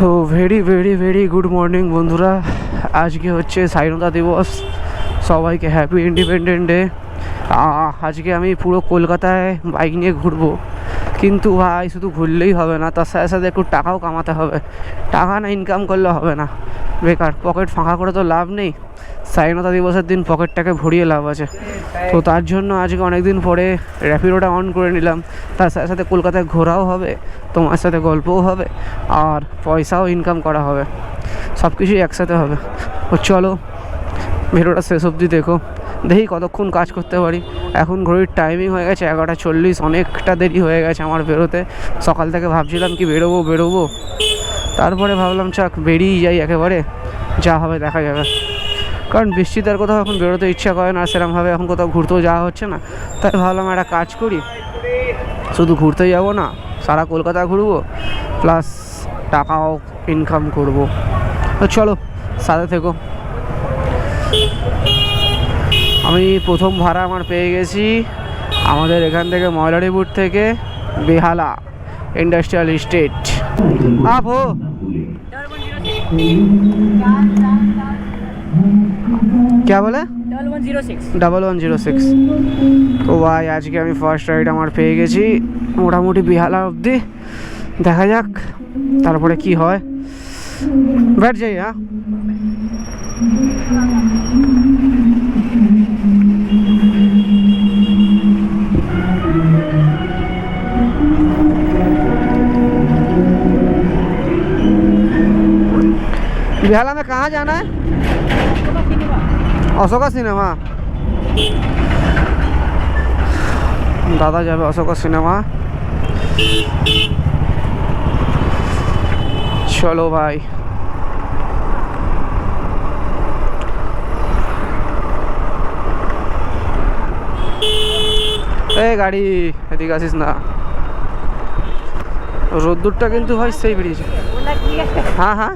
ও very very very good morning বন্ধুরা। আজকে হচ্ছে স্বাধীনতা দিবস, সবাইকে হ্যাপি ইন্ডিপেন্ডেন্ট ডে। আজকে আমি পুরো কলকাতায় বাইক নিয়ে ঘুরবো, কিন্তু ভাই শুধু ঘুরলেই হবে না, তার সাথে সাথে একটু টাকাও কামাতে হবে। টাকা না ইনকাম করলে হবে না, বেকার পকেট ফাঁকা করে তো লাভ নেই। স্বাধীনতা দিবসের দিন পকেটটাকে ভরিয়ে লাভ আছে। তো তার জন্য আজকে অনেক দিন পরে র্যাপিডোটা অন করে নিলাম। তার সাথে সাথে কলকাতায় ঘোরাও হবে, তোমার সাথে গল্পও হবে, আর পয়সাও ইনকাম করা হবে, সব কিছুই একসাথে হবে। ও চলো ভিডিওটা শেষ অবধি দেখো, দেখি কতক্ষণ কাজ করতে পারি। এখন ঘড়ির টাইমিং হয়ে গেছে 11:40, অনেকটা দেরি হয়ে গেছে আমার বেরোতে। সকাল থেকে ভাবছিলাম কি বেরোবো, তারপরে ভাবলাম চাক বেরিয়েই যাই একেবারে, যা হবে দেখা যাবে। কারণ বৃষ্টিতে আর কোথাও এখন বেরোতে ইচ্ছা করে না, সেরকমভাবে এখন কোথাও ঘুরতেও যাওয়া হচ্ছে না। তাই ভাবলাম একটা কাজ করি, শুধু ঘুরতে যাবো না, সারা কলকাতা ঘুরবো, প্লাস টাকাও ইনকাম করব। তো চলো সাথে থেকো। আমি প্রথম ভাড়া আমার পেয়ে গেছি আমাদের এখান থেকে ময়লারিপুর থেকে বেহালা इंडस्ट्रियल स्टेट। आप हो क्या बोले? 1106। তো ভাই আজকে আমি ফার্স্ট রাইড আমার পেয়ে গেছি মোটামুটি বেহালা অবধি, দেখা যাক তারপরে কি হয়। बैठ जाइए। हाँ बेहाला में कहाँ जाना है? अशोका सिनेमा। दादा जाबे अशोका सिनेमा। चलो भाई এই গাড়ি এদিকে আসিস না, রোদ্দুরটা কিন্তু ভাই সেই বেরিয়েছে। हाँ हाँ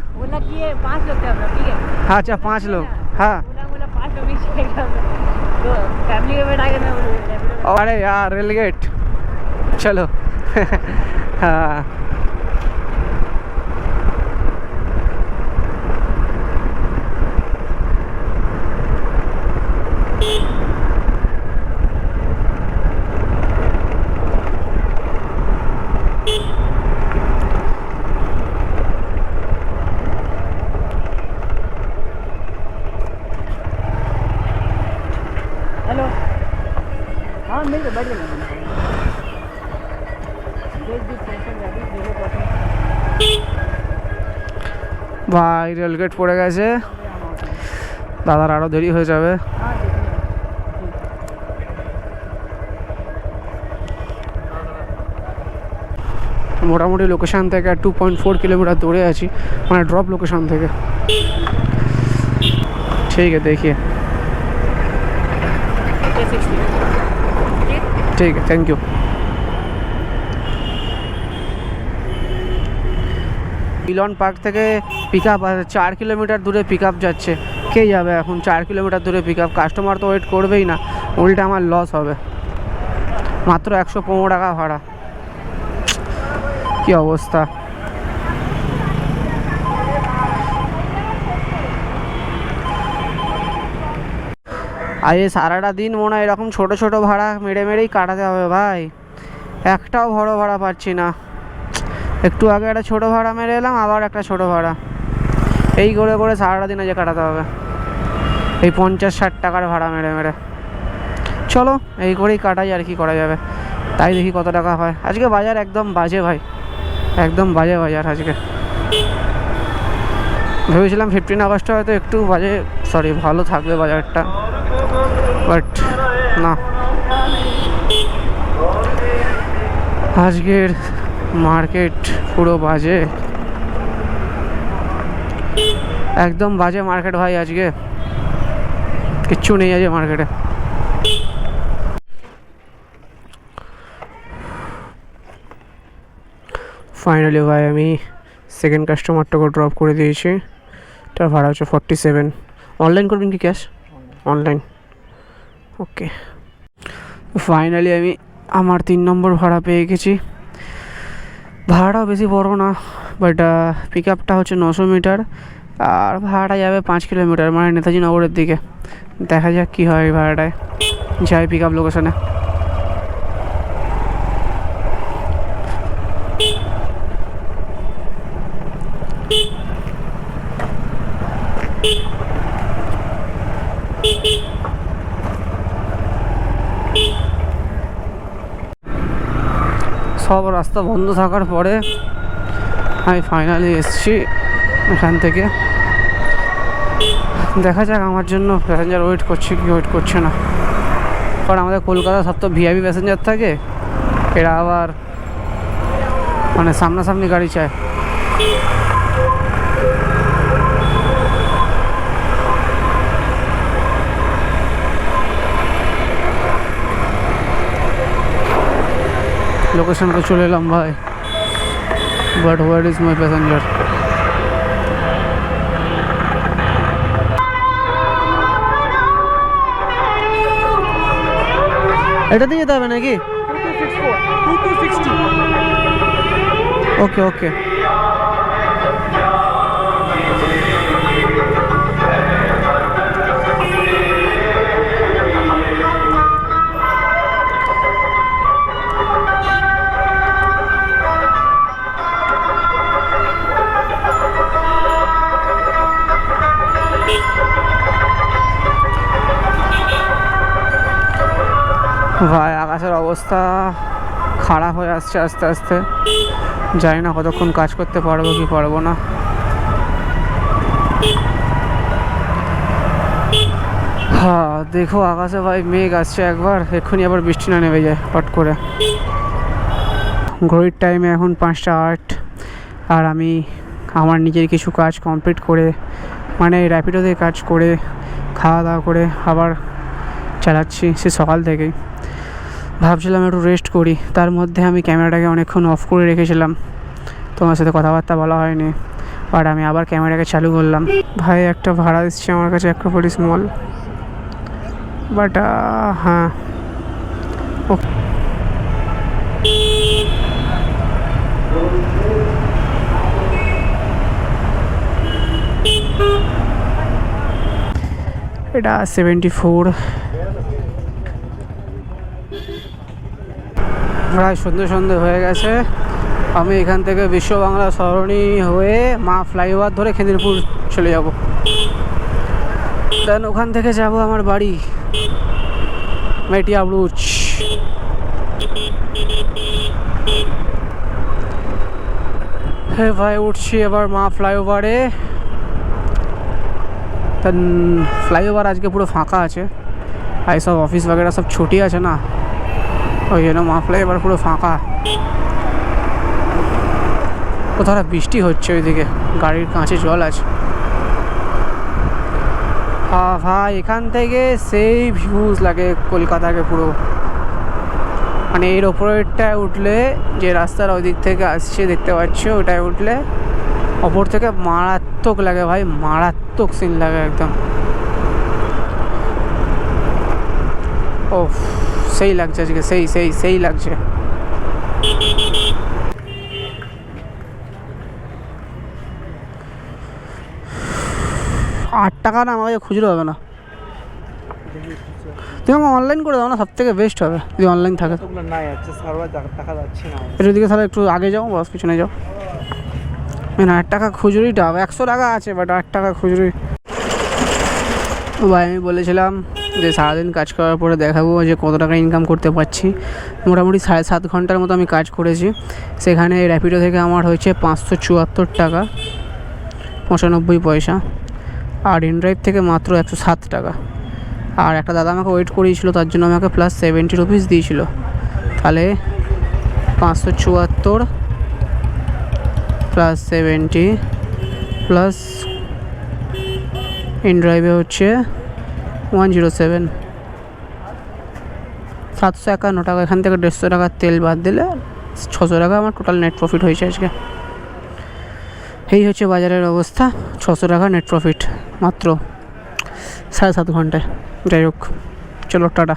हाँ अच्छा 5 लोग। हाँ अरे यार रेलगेट चलो। हाँ हेलो। हाँ मिल गए, बैठ गए। ভাই রেলগেট পড়ে গেছে, দাদার আরও দেরি হয়ে যাবে। মোটামুটি লোকেশান থেকে 2.4 কিলোমিটার দূরে আছি, মানে ড্রপ লোকেশান থেকে। ঠিক আছে দেখিয়ে, ঠিক আছে থ্যাংক ইউ। মিলন পার্ক থেকে পিক আপ 4 কিলোমিটার দূরে পিক আপ যাচ্ছে। কে যাবে এখন 4 কিলোমিটার দূরে পিক আপ? কাস্টমার তো ওয়েট করবেই না, উল্টে আমার লস হবে। মাত্র 115 টাকা ভাড়া, কি অবস্থা। আর এই সারাটা দিন মনে হয় এরকম ছোটো ছোটো ভাড়া মেরেই কাটাতে হবে ভাই, একটাও বড় ভাড়া পাচ্ছি না। একটু আগে একটা ছোটো ভাড়া মেরে এলাম, আবার একটা ছোটো ভাড়া, এই করে করে সারাটা দিন আজকে কাটাতে হবে এই 50-60 টাকার ভাড়া মেরে। চলো এই করেই কাটাই, আর কি করা যাবে। তাই দেখি কত টাকা হয়। আজকে বাজার একদম বাজে ভাই, একদম বাজে বাজার আজকে। ভেবেছিলাম 15 আগস্টে হয়তো একটু ভালো থাকবে বাজারটা, বাট না, আজকের মার্কেট পুরো বাজে, একদম বাজে মার্কেট ভাই। আজকে কিচ্ছু নেই আজকে মার্কেটে। ফাইনালি ভাই আমি সেকেন্ড কাস্টমারটাকে ড্রপ করে দিয়েছি, তার ভাড়া হচ্ছে 47। অনলাইন করবেন কি ক্যাশ? অনলাइन ओके फाइनली আমি আমার 3 নম্বর ভাড়া পেয়ে গেছি। ভাড়া বেশি বড় না, বাট পিক আপটা হচ্ছে 900 মিটার আর ভাড়াটা যাবে 5 কিলোমিটার, মানে নেতাজি নগরের দিকে। দেখা যাক কী হয় এই ভাড়াটায়, যাই পিক আপ লোকেশনে। সব রাস্তা বন্ধ থাকার পরে আমি ফাইনালি এসেছি এখান থেকে। দেখা যাক আমার জন্য প্যাসেঞ্জার ওয়েট করছে কি ওয়েট করছে না, কারণ আমাদের কলকাতা সব তো ভিআইপি প্যাসেঞ্জার থাকে, এরা আবার মানে সামনাসামনি গাড়ি চায়। লোকেশন তো চলে এলাম ভাই, but where is my passenger? এটাতে যেতে হবে নাকি? 2264 ওকে ওকে। ভাই আকাশের অবস্থা খারাপ হয়ে আসছে আস্তে আস্তে, জানি না কতক্ষণ কাজ করতে পারবো কি পারবো না। হ্যাঁ দেখো আকাশে ভাই মেঘ আসছে একবার, এক্ষুনি আবার বৃষ্টি না নেমে যায় হট করে। ঘড়ির টাইমে এখন 5টা 8, আর আমি আমার নিজের কিছু কাজ কমপ্লিট করে, মানে র্যাপিডোতে কাজ করে খাওয়া দাওয়া করে আবার চালাচ্ছি সে সকাল থেকেই। ভাবছিলাম একটু রেস্ট করি, তার মধ্যে আমি ক্যামেরাটাকে অনেকক্ষণ অফ করে রেখেছিলাম, তোমার সাথে কথাবার্তা বলা হয়নি, বাট আমি আবার ক্যামেরাকে চালু করলাম। ভাই একটা ভাড়া দিচ্ছে আমার কাছে অ্যাক্রোপলিস মল, বাট হ্যাঁ এটা 74। প্রায় সন্ধে হয়ে গেছে, আমি এখান থেকে বিশ্ব বাংলা সরণি হয়ে মা ফ্লাইওভার ধরে খেদিরপুর চলে যাব, দেন ওখান থেকে যাব আমার বাড়ি মেটিয়া ব্রুচ। হে ভাই উঠছি এবার মা ফ্লাইওভারে, দেন ফ্লাইওভার আজকে পুরো ফাঁকা আছে, আর সব অফিস वगैरह সব ছুটি আছে না, ওই জন্য মা ফ্লাইওভার পুরো ফাঁকা। কোথাও বৃষ্টি হচ্ছে ওইদিকে, গাড়ির কাঁচে জল আছে। হ্যাঁ ভাই এখান থেকে সেই ভিউজ লাগে কলকাতাকে পুরো, মানে এর ওপরেরটায় উঠলে যে রাস্তার ওই দিক থেকে আসছে দেখতে পাচ্ছ, ওটায় উঠলে ওপর থেকে মারাত্মক লাগে ভাই, মারাত্মক সিন লাগে একদম। ও সেই লাগছে আজকে, সেই লাগছে। 8 টাকা না আমাকে খুচরো হবে না, তুমি আমাকে অনলাইন করে দাও না, সব থেকে বেস্ট হবে যদি অনলাইন থাকে। এর দিকে তাহলে একটু আগে যাও, বাস পিছনে যাও। না 8 টাকা খুচরোটা 100 টাকা আছে, বাট 8 টাকা খুচরোই। ভাই আমি বলেছিলাম যে সারাদিন কাজ করার পরে দেখাবো যে কত টাকা ইনকাম করতে পারছি। মোটামুটি 7.5 ঘন্টার মতো আমি কাজ করেছি, সেখানে র্যাপিডো থেকে আমার হয়েছে 574 টাকা 95 পয়সা, আর ইনড্রাইভ থেকে মাত্র 107 টাকা। আর একটা দাদা আমাকে ওয়েট করিয়েছিল, তার জন্য আমাকে প্লাস 70 রুপিস দিয়েছিল, তাহলে 574 প্লাস 70 প্লাস ইনড্রাইভে হচ্ছে 107, 751 টাকা। এখান থেকে 150 টাকার তেল বাদ দিলে 600 টাকা আমার টোটাল নেট প্রফিট হয়েছে আজকে। এই হচ্ছে বাজারের অবস্থা, 600 টাকা নেট প্রফিট মাত্র 7.5 ঘন্টায়। যাই হোক চলো টাটা।